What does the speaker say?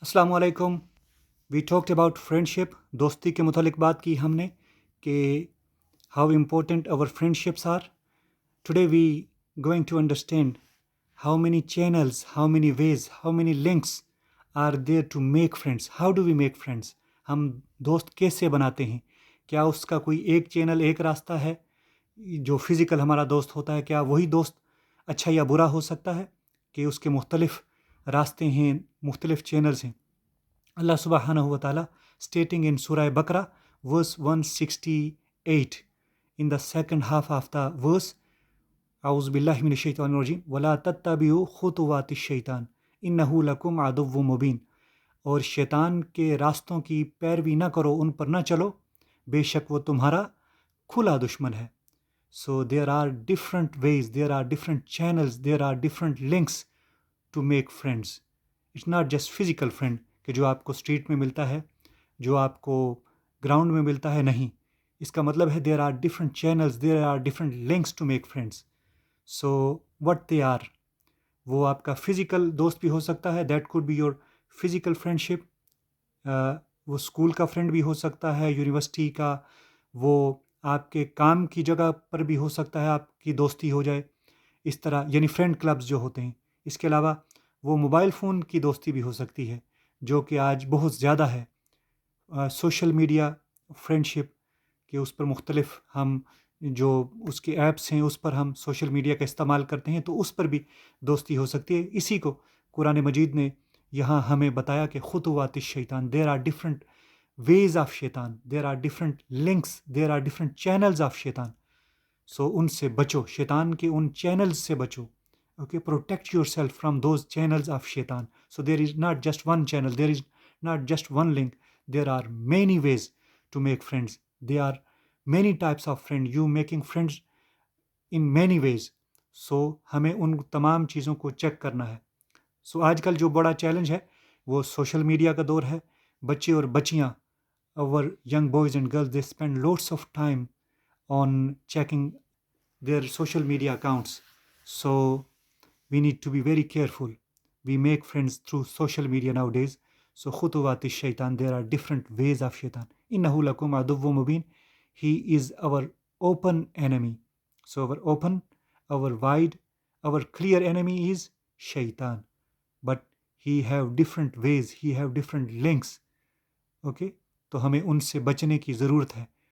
السلام علیکم. We talked about friendship. دوستی کے متعلق بات کی ہم نے کہ ہاؤ امپورٹنٹ اور friendships are. Today we going to understand how many channels, how many ways, how many links are there to make friends. How do we make friends? ہم دوست کیسے بناتے ہیں؟ کیا اس کا کوئی ایک چینل، ایک راستہ ہے جو فزیکل ہمارا دوست ہوتا ہے؟ کیا وہی دوست اچھا یا برا ہو سکتا ہے کہ اس کے مختلف راستے ہیں، مختلف چینلز ہیں؟ اللہ سبحانہ و تعالیٰ stating in Surah Baqarah verse 168 in the second half of the verse, اعوذ باللہ من الشیطان الرجیم ولا تتبعوا خطوات الشیطان انہ لکم عدو مبین. اور شیطان کے راستوں کی پیروی نہ کرو، ان پر نہ چلو، بے شک وہ تمہارا کھلا دشمن ہے. So there are different ways, there are different channels, there are different links to make friends. It's not just physical friend کہ جو آپ کو اسٹریٹ میں ملتا ہے، جو آپ کو گراؤنڈ میں ملتا ہے، نہیں. اس کا مطلب ہے there are different channels, there are different links to make friends. So what they are؟ وہ آپ کا فزیکل دوست بھی ہو سکتا ہے، that could be your physical friendship. وہ اسکول کا فرینڈ بھی ہو سکتا ہے، یونیورسٹی کا، وہ آپ کے کام کی جگہ پر بھی ہو سکتا ہے، آپ کی دوستی ہو جائے اس طرح، یعنی فرینڈ کلبز جو ہوتے ہیں. اس کے علاوہ وہ موبائل فون کی دوستی بھی ہو سکتی ہے جو کہ آج بہت زیادہ ہے. سوشل میڈیا فرینڈشپ کہ اس پر مختلف ہم جو اس کے ایپس ہیں اس پر ہم سوشل میڈیا کا استعمال کرتے ہیں، تو اس پر بھی دوستی ہو سکتی ہے. اسی کو قرآن مجید نے یہاں ہمیں بتایا کہ خطوات الشیطان، there are different ways of شیطان، there are different links, there are different channels of شیطان. سو ان سے بچو، شیطان کے ان چینلز سے بچو. Okay, protect yourself from those channels of شیطان. So there is not just one channel, there is not just one link, there are many ways to make friends. They are many types of friend, you making friends in many ways. So ہمیں ان تمام چیزوں کو check کرنا ہے. سو آج کل جو بڑا چیلنج ہے وہ سوشل میڈیا کا دور ہے. بچے اور بچیاں، our young boys and girls, they spend lots of time on checking their social media accounts. So we need to be very careful. We make friends through social media nowadays. So خطوات الشیطان, there are different ways of shaitan. انہ لکم عدو مبین. He is our open enemy. So our open, our wide, our clear enemy is shaitan. But he have different ways, he have different links. Okay? تو ہمیں ان سے بچنے کی ضرورت ہے.